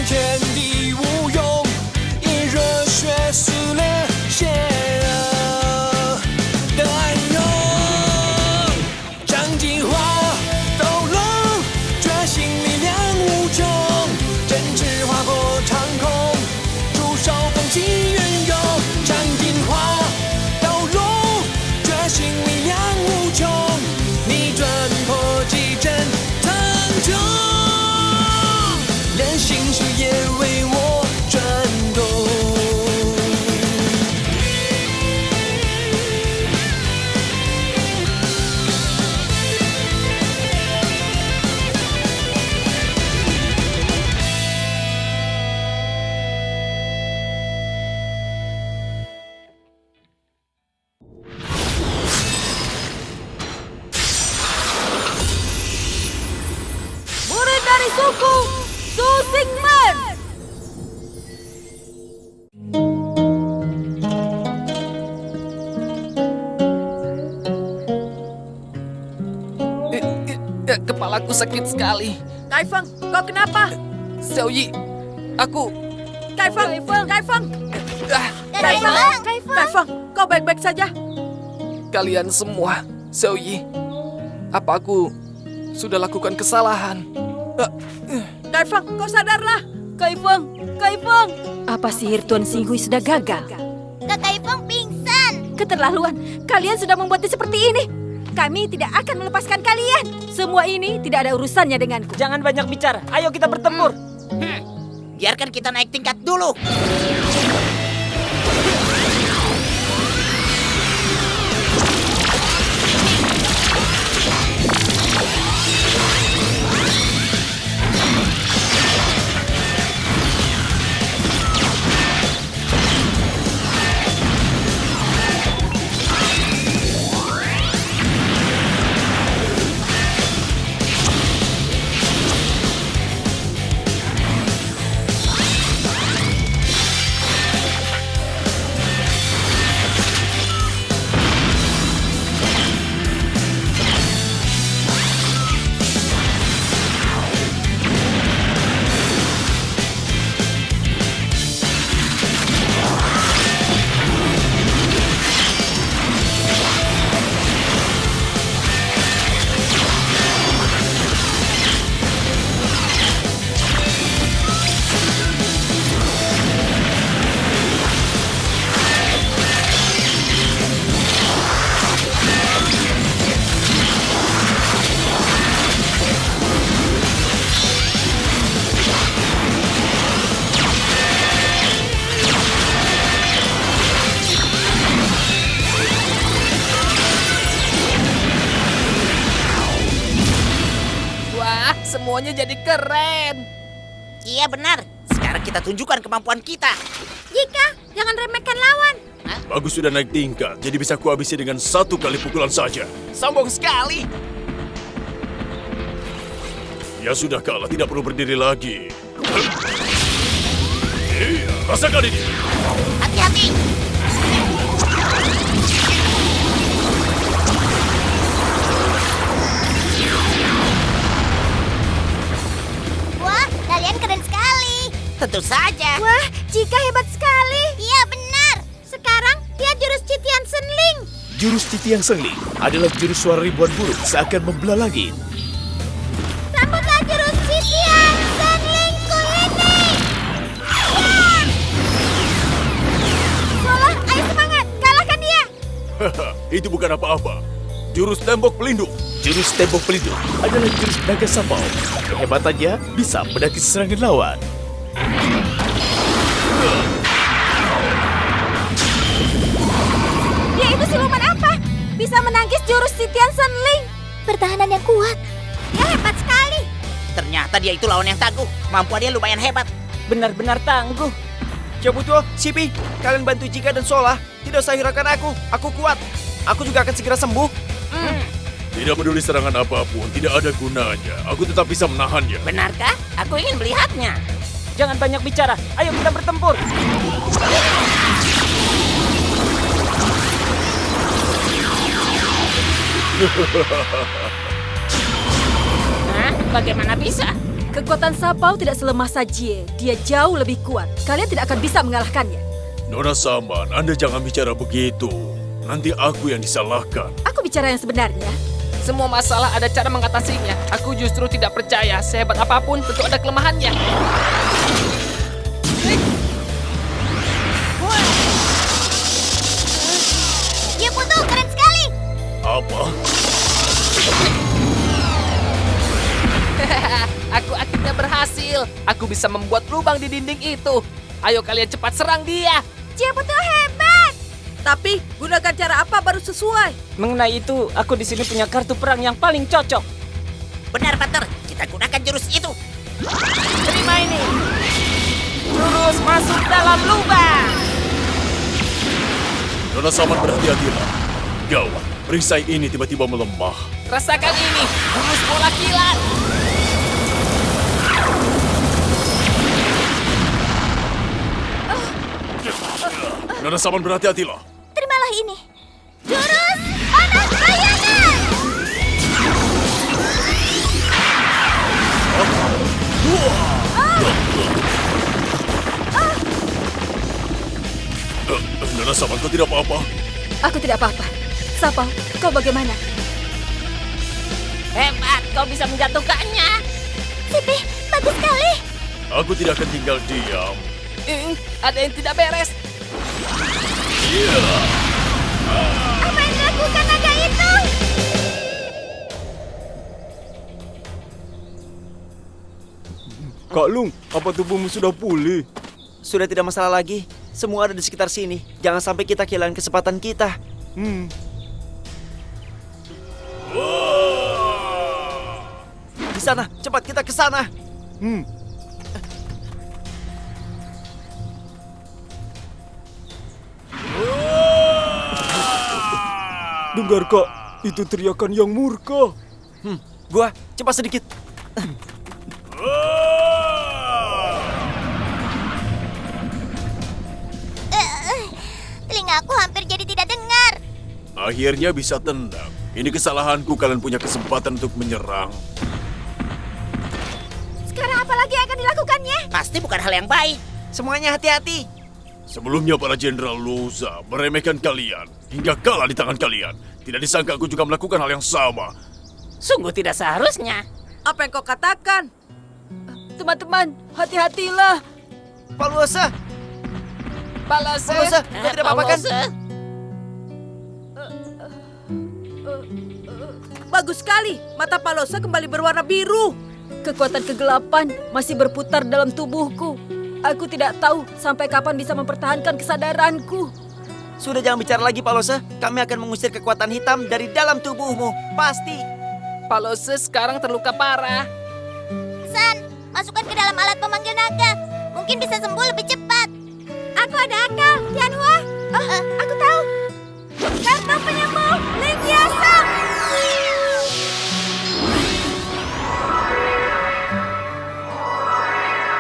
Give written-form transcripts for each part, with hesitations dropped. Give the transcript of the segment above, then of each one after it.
天地无用，以热血撕裂邪恶的暗涌。张继华斗龙，决心力量无穷，振翅划破长空，出手风起云涌。张继华斗龙，决心力量无穷，逆转破击阵苍穹，连心绪也为我转动。Murid dari suku Su Xingmen. Kepalaku sakit sekali. Kaifeng, kau kenapa? Xiaoyi, aku... Kaifeng, Kaifeng, Ah, Kaifeng, kau baik-baik saja? kalian semua, Xiaoyi, apa aku sudah lakukan kesalahan? Kaifeng, kau sadarlah. Kaifeng, apa sihir Tuan Xinghui sudah gagal? Kak Kaifeng pingsan. Keterlaluan, kalian sudah membuatnya seperti ini. Kami tidak akan melepaskan kalian. Semua ini tidak ada urusannya denganku. Jangan banyak bicara. Ayo kita bertempur. Biarkan kita naik tingkat dulu. Wah, semuanya jadi keren. Iya benar. Sekarang kita tunjukkan kemampuan kita. Jika, jangan remehkan lawan. Bagus sudah naik tingkat, jadi bisa kuhabisi dengan satu kali pukulan saja. Sombong sekali. Ya sudah kalah, tidak perlu berdiri lagi. Iya, rasakan ini. Hati-hati. Wah, kalian keren sekali. Tentu saja. Wah, Jika hebat sekali. Iya, benar. Sekarang lihat jurus Citian Senling. Jurus Titiang Sengling adalah jurus suara ribuan burung seakan membelah langit. Sambutlah jurus Citian Senlingku ini. Solah, ayo semangat. Kalahkan dia. Haha, itu bukan apa-apa. Jurus tembok pelindung. Jurus tembok pelindung adalah jurus naga sampau. Kehebatannya bisa mendaki serangan lawan. Dia itu siluman apa? Bisa menangkis jurus Titian Senling. Pertahanan yang kuat. Dia hebat sekali. Ternyata dia itu lawan yang tangguh. Kemampuannya lumayan hebat. Benar-benar tangguh. Cobuto, Sipi, kalian bantu Jika dan Sola. Tidak usah hiraukan aku. Aku kuat. Aku juga akan segera sembuh. Tidak peduli serangan apapun, tidak ada gunanya. Aku tetap bisa menahannya. Benarkah? Aku ingin melihatnya. Jangan banyak bicara. Ayo kita bertempur. Hah? Bagaimana bisa? Kekuatan Sapau tidak selemah Sajie. Dia jauh lebih kuat. Kalian tidak akan bisa mengalahkannya. Nona Saman, Anda jangan bicara begitu. Nanti aku yang disalahkan. Aku bicara yang sebenarnya. Semua masalah ada cara mengatasinya. Aku justru tidak percaya. Sehebat apapun, tentu ada kelemahannya. Jebutu, keren sekali. Apa? Aku akhirnya berhasil. Aku bisa membuat lubang di dinding itu. Ayo kalian cepat serang dia. Jebutu hebat. Tapi gunakan cara apa baru sesuai? Mengenai itu, aku di sini punya kartu perang yang paling cocok. Benar, Pater. Kita gunakan jurus itu. Terima ini. Jurus masuk dalam lubang. Nona Saman, berhati-hatilah. Gawat, perisai ini tiba-tiba melemah. Rasakan ini. Jurus bola kilat. Nona Saman, berhati-hatilah. Terimalah ini. Jurus panas bayangan. Nona Saman, kau tidak apa-apa? Aku tidak apa-apa. Sapau, kau bagaimana? Hebat, kau bisa menjatuhkannya. Sipi, bagus sekali. Aku tidak akan tinggal diam. Ada yang tidak beres. Apa yang dilakukan naga itu? Kak Lung, apa tubuhmu sudah pulih? Sudah tidak masalah lagi. Semua ada di sekitar sini. Jangan sampai kita kehilangan kesempatan kita. Di sana, cepat kita ke sana. Dengar Kak, itu teriakan yang murka. Gua, cepat sedikit. Telingaku hampir jadi tidak dengar. Akhirnya bisa tenang. Ini kesalahanku, kalian punya kesempatan untuk menyerang. Sekarang apa lagi yang akan dilakukannya? Pasti bukan hal yang baik. Semuanya hati-hati. Sebelumnya para Jenderal Loza meremehkan kalian hingga kalah di tangan kalian. Tidak disangka aku juga melakukan hal yang sama. Sungguh tidak seharusnya. Apa yang kau katakan? Teman-teman, hati-hatilah. Paluasa, Balase. Paluasa, kau tidak apa-apa kan? Bagus sekali. Mata Palosa kembali berwarna biru. Kekuatan kegelapan masih berputar dalam tubuhku. Aku tidak tahu sampai kapan bisa mempertahankan kesadaranku. Sudah jangan bicara lagi, Paluasa. Kami akan mengusir kekuatan hitam dari dalam tubuhmu. Pasti. Palose sekarang terluka parah. San, masukkan ke dalam alat pemanggil naga. Mungkin bisa sembuh lebih cepat. Aku ada akal, Tianhua. Aku tahu. Kartu penyembuh Ling Yasong.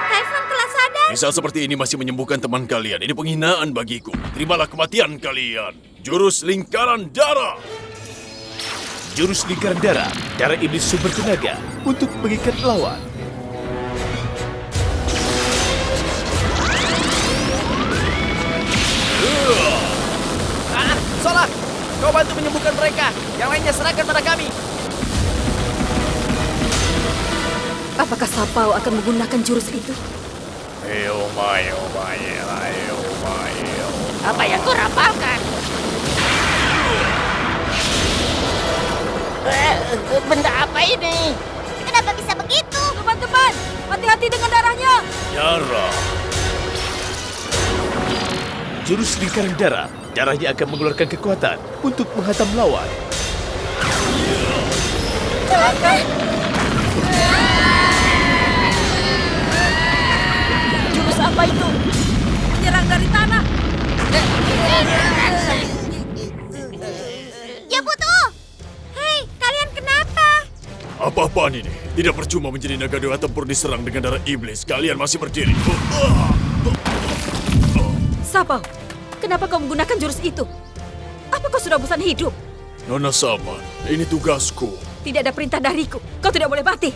Kaifeng telah sadar. Bisa seperti ini masih menyembuhkan teman kalian. Ini penghinaan bagiku. Terimalah kematian kalian. Jurus lingkaran darah. Jurus lingkaran darah, darah iblis sumber tenaga untuk mengikat lawan. Sola, kau bantu menyembuhkan mereka. Yang lainnya serahkan pada kami. Apakah Sapau akan menggunakan jurus itu? Apa yang kau rapalkan? Benda apa ini? Kenapa bisa begitu? Teman-teman, hati-hati dengan darahnya. Darah. Jurus lingkaran darah, darahnya akan mengeluarkan kekuatan untuk menghantam lawan. Jurus apa itu? Menyerang dari tanah. Jebutu! Hei, kalian kenapa? Apa-apaan ini? Tidak percuma menjadi naga dewa tempur diserang dengan darah iblis. Kalian masih berdiri. Sapau, kenapa kau menggunakan jurus itu? Apa kau sudah bosan hidup? Nona Saman, ini tugasku. Tidak ada perintah dariku. Kau tidak boleh mati.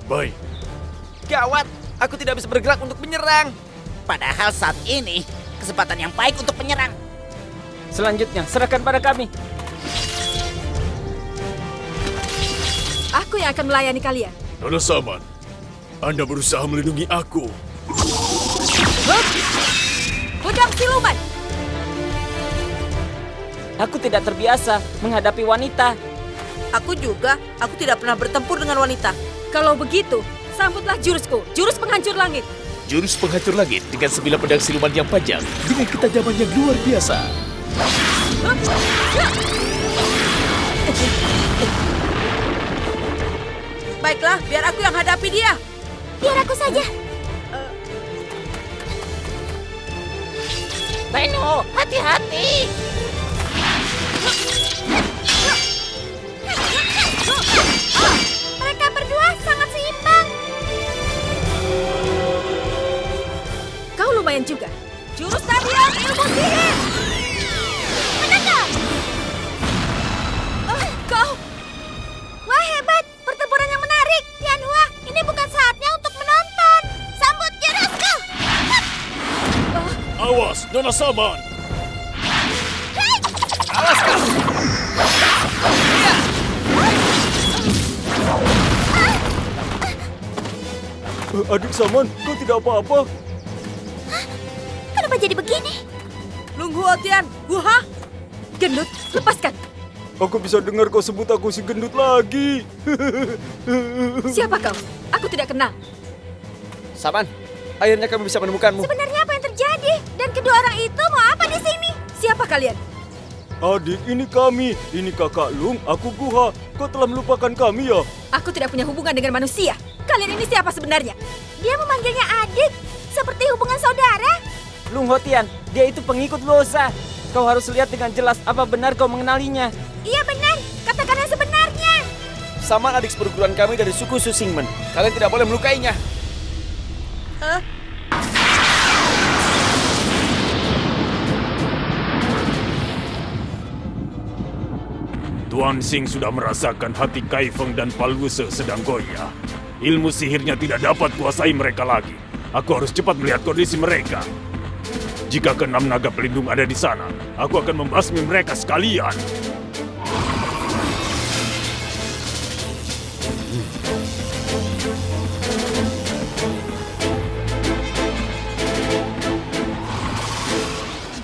Baik, Gawat, aku tidak bisa bergerak untuk menyerang. Padahal saat ini, kesempatan yang baik untuk menyerang. Selanjutnya, serahkan pada kami. Aku yang akan melayani kalian. Nona Saman, Anda berusaha melindungi aku. Pedang siluman. Aku tidak terbiasa menghadapi wanita. Aku juga. Aku tidak pernah bertempur dengan wanita. Kalau begitu, sambutlah jurusku. Jurus penghancur langit. Jurus penghancur langit dengan 9 pedang siluman yang panjang dengan ketajaman yang luar biasa. Baiklah, biar aku yang hadapi dia. Biar aku saja. Beno, hati-hati. Mereka berdua sangat seimbang. Kau lumayan juga. Jurus tarian ilmu sihir. Menangkap. Kau. Wah, hebat. Pertempuran yang menarik. Tianhua, ini bukan saatnya untuk menonton. Sambut jurusku. Awas, Nona Saman! Adik Saman, kau tidak apa-apa. Kenapa jadi begini? Lung Huotian, Guha. Gendut, lepaskan. Aku bisa dengar kau sebut aku si gendut lagi. Siapa kau? Aku tidak kenal. Saman, akhirnya kami bisa menemukanmu. Sebenarnya apa yang terjadi? Dan kedua orang itu mau apa di sini? Siapa kalian? Adik, ini kami. Ini kakak Lung, aku Guha. Kau telah melupakan kami ya? Aku tidak punya hubungan dengan manusia. Kalian ini siapa sebenarnya? Dia memanggilnya adik, seperti hubungan saudara. Lung Hotian, dia itu pengikut Luoza. Kau harus lihat dengan jelas apa benar kau mengenalinya. Iya benar, katakan yang sebenarnya. Saman adik seperguruan kami dari suku Susingmen. Kalian tidak boleh melukainya. Tuan Xing sudah merasakan hati Kai Feng dan Palwuse sedang goyah. Ilmu sihirnya tidak dapat kuasai mereka lagi. Aku harus cepat melihat kondisi mereka. Jika keenam naga pelindung ada di sana, aku akan membasmi mereka sekalian.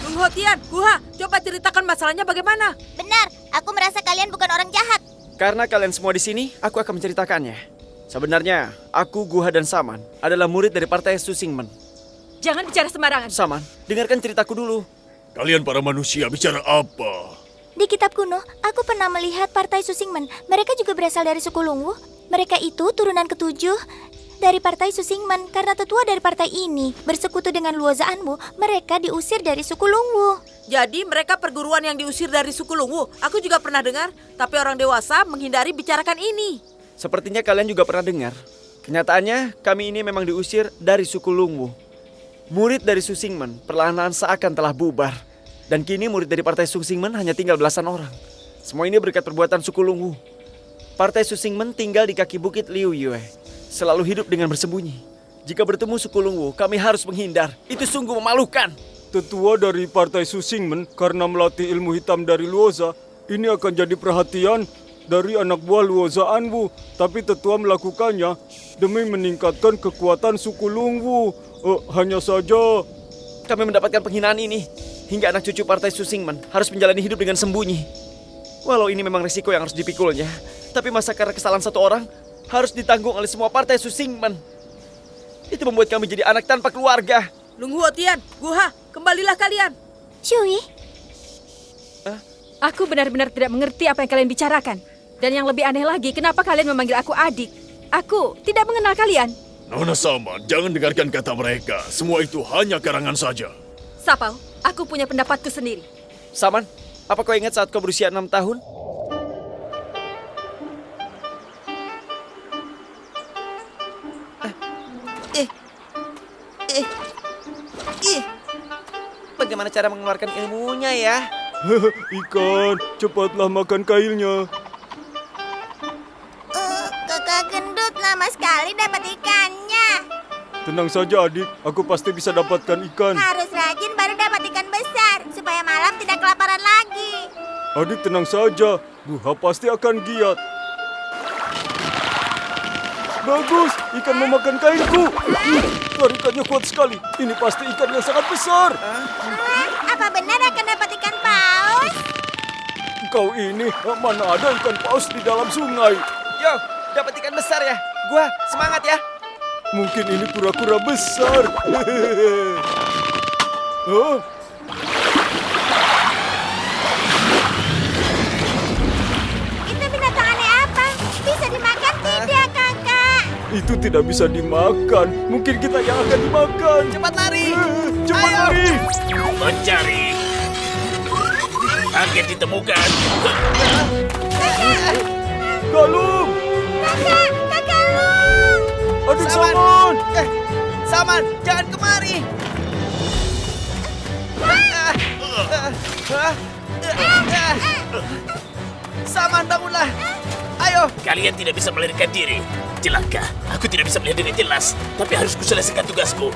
Lung Hotian, Guha, coba ceritakan masalahnya bagaimana? Benar, aku merasa kalian bukan orang jahat. Karena kalian semua di sini, aku akan menceritakannya. Sebenarnya, aku, Guha, dan Saman adalah murid dari partai Susingmen. Jangan bicara sembarangan. Saman, dengarkan ceritaku dulu. Kalian para manusia bicara apa? Di kitab kuno, aku pernah melihat partai Susingmen. Mereka juga berasal dari suku Lungwu. Mereka itu turunan ketujuh dari partai Susingmen. Karena tetua dari partai ini bersekutu dengan Luozaanmu, mereka diusir dari suku Lungwu. Jadi mereka perguruan yang diusir dari suku Lungwu. Aku juga pernah dengar, tapi orang dewasa menghindari bicarakan ini. Sepertinya kalian juga pernah dengar. Kenyataannya, kami ini memang diusir dari suku Lungwu. Murid dari Susingmen perlahan-lahan seakan telah bubar. Dan kini murid dari partai Susingmen hanya tinggal belasan orang. Semua ini berkat perbuatan suku Lungwu. Partai Susingmen tinggal di kaki bukit Liu Yue. Selalu hidup dengan bersembunyi. Jika bertemu suku Lungwu, kami harus menghindar. Itu sungguh memalukan. Tetua dari partai Susingmen karena melatih ilmu hitam dari Luoza, ini akan jadi perhatian dari anak buah Luozaanmu. Tapi tetua melakukannya demi meningkatkan kekuatan suku Lungwu. Hanya saja kami mendapatkan penghinaan ini. Hingga anak cucu partai Susingmen harus menjalani hidup dengan sembunyi. Walau ini memang risiko yang harus dipikulnya, tapi masa karena kesalahan satu orang harus ditanggung oleh semua partai Susingmen. Itu membuat kami jadi anak tanpa keluarga. Lung Huotian, Guha, kembalilah kalian. Shui, Aku benar-benar tidak mengerti apa yang kalian bicarakan. Dan yang lebih aneh lagi, kenapa kalian memanggil aku adik? Aku tidak mengenal kalian. Nona Saman, jangan dengarkan kata mereka. Semua itu hanya karangan saja. Sapau, aku punya pendapatku sendiri. Saman, apa kau ingat saat kau berusia 6 tahun? Bagaimana cara mengeluarkan ilmunya ya? ikan, cepatlah makan kailnya. kakak gendut lama sekali dapat ikannya. Tenang saja adik, aku pasti bisa dapatkan ikan. Harus rajin baru dapat ikan besar, supaya malam tidak kelaparan lagi. Adik tenang saja, Buha pasti akan giat. Bagus, ikan memakan kainku. Tarikannya kuat sekali, ini pasti ikan yang sangat besar. Apa benar akan dapat ikan paus? Kau ini, mana ada ikan paus di dalam sungai? Yo, dapat ikan besar ya. Gua semangat ya. Mungkin ini kura-kura besar. Hah? Itu binatang aneh apa? Bisa dimakan tidak, kakak? Itu tidak bisa dimakan. Mungkin kita yang akan dimakan. Cepat lari. Cepat Ayo. lari. Mencari. Target ditemukan. Galung. Kakak Lung. Adik Saman. Saman. Saman, jangan kemari. Saman, bangunlah. Ayo. Kalian tidak bisa melarikan diri. Celaka, aku tidak bisa melihat dengan jelas. Tapi harus kuselesaikan tugasku.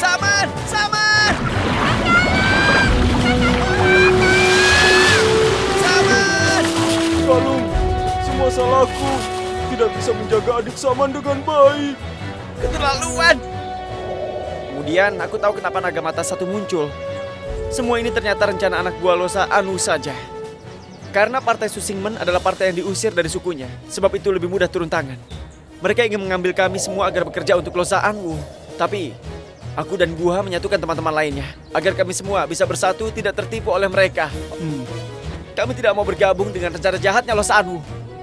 Saman, Saman. Saman. Galung, semua salahku. Tidak bisa menjaga adik Saman dengan baik. Keterlaluan. Kemudian aku tahu kenapa naga mata satu muncul. Semua ini ternyata rencana anak buah Losa Anu saja. Karena partai Susingmen adalah partai yang diusir dari sukunya. Sebab itu lebih mudah turun tangan. Mereka ingin mengambil kami semua agar bekerja untuk Losa Anu. Tapi aku dan Buha menyatukan teman-teman lainnya. Agar kami semua bisa bersatu tidak tertipu oleh mereka. Kami tidak mau bergabung dengan rencana jahatnya Losa Anu.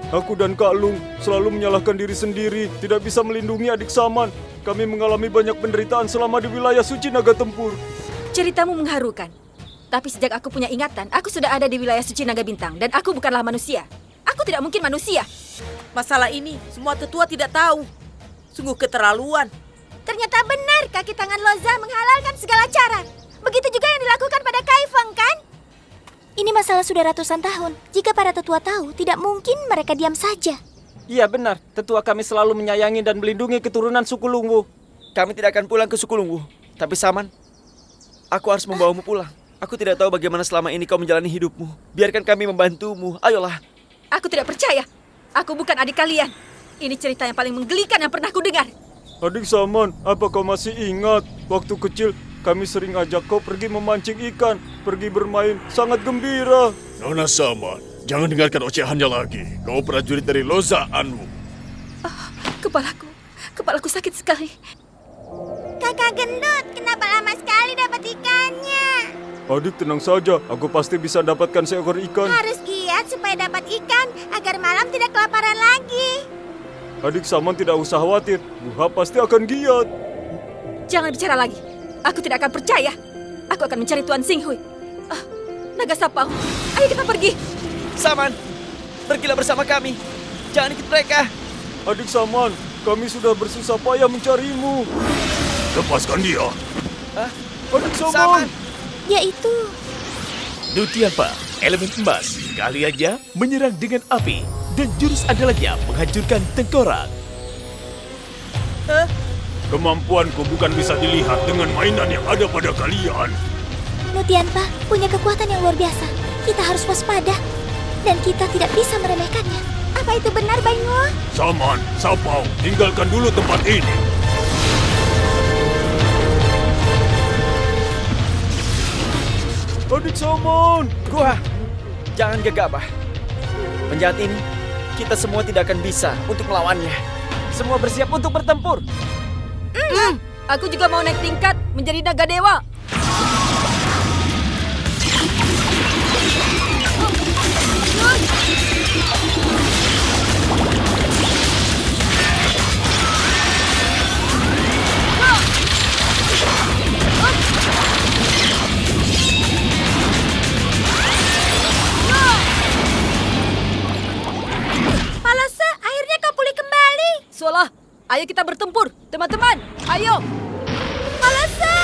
Aku dan Kak Lung selalu menyalahkan diri sendiri. Tidak bisa melindungi adik Saman. Kami mengalami banyak penderitaan selama di wilayah suci naga tempur. Ceritamu mengharukan. Tapi sejak aku punya ingatan, aku sudah ada di wilayah suci naga bintang. Dan aku bukanlah manusia. Aku tidak mungkin manusia. Masalah ini semua tetua tidak tahu. Sungguh keterlaluan. Ternyata benar kaki tangan Loza menghalalkan segala cara. Begitu juga yang dilakukan pada Kaifeng, kan? Ini masalah sudah ratusan tahun. Jika para tetua tahu, tidak mungkin mereka diam saja. Iya benar, tetua kami selalu menyayangi dan melindungi keturunan suku Lungwu. Kami tidak akan pulang ke suku Lungwu. Tapi Saman, aku harus membawamu pulang. Aku tidak tahu bagaimana selama ini kau menjalani hidupmu. Biarkan kami membantumu. Ayolah. Aku tidak percaya. Aku bukan adik kalian. Ini cerita yang paling menggelikan yang pernah kudengar. Adik Saman, apa kau masih ingat? Waktu kecil, kami sering ajak kau pergi memancing ikan, pergi bermain, sangat gembira. Nona Saman, jangan dengarkan ocehannya lagi. Kau prajurit dari Loza Anu. Kepalaku sakit sekali. Kakak gendut, kenapa lama sekali dapat ikannya? Adik tenang saja, aku pasti bisa dapatkan seekor ikan. Harus giat supaya dapat ikan, agar malam tidak kelaparan lagi. Adik Saman tidak usah khawatir, Buha pasti akan giat. Jangan bicara lagi. Aku tidak akan percaya. Aku akan mencari Tuan Xinghui. Naga Sapau, ayo kita pergi. Saman, pergilah bersama kami. Jangan ikut mereka. Adik Saman, kami sudah bersusah payah mencarimu. Lepaskan dia. Adik Saman. Saman. Yaitu... Dutiapa, elemen emas, kali aja menyerang dengan api. Dan jurus andalannya menghancurkan tengkorak. Kemampuanku bukan bisa dilihat dengan mainan yang ada pada kalian. Nutianpa punya kekuatan yang luar biasa. Kita harus waspada. Dan kita tidak bisa meremehkannya. Apa itu benar, Baingo? Saman, Sapau, tinggalkan dulu tempat ini. Adik Saman. Gua, jangan gegabah. Penjahat ini, kita semua tidak akan bisa untuk melawannya. Semua bersiap untuk bertempur. Aku juga mau naik tingkat menjadi naga dewa. Palose, akhirnya kau pulih kembali. Solah, ayo kita bertempur. Teman-teman, ayo. Palose!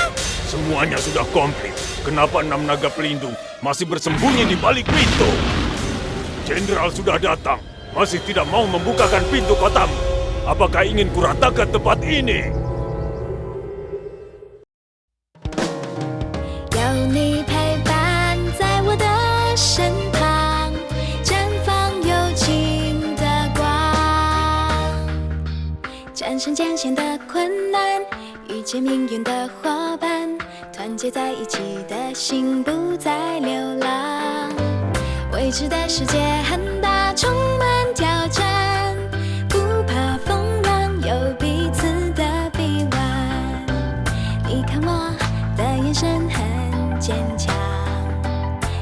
Semuanya sudah komplit. Kenapa 6 naga pelindung masih bersembunyi di balik pintu? Jenderal sudah datang, masih tidak mau membukakan pintu kotamu. apakah ingin kuratakan tempat ini? 有你陪伴在我的身旁，绽放有情的光，战胜艰险的困难，遇见命运的伙伴，团结在一起的心不再流浪。未知的世界很大，充满挑战，不怕风浪，有彼此的臂弯。你看我的眼神很坚强，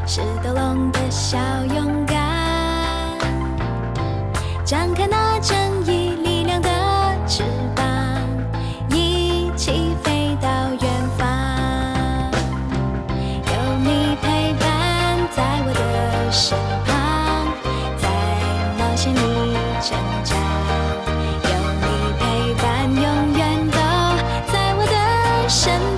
是斗龙的小勇敢，张开那正义力量的翅膀，一起飞到远方。有你陪伴在我的身旁，在冒险里成长。有你陪伴，永远都在我的身旁。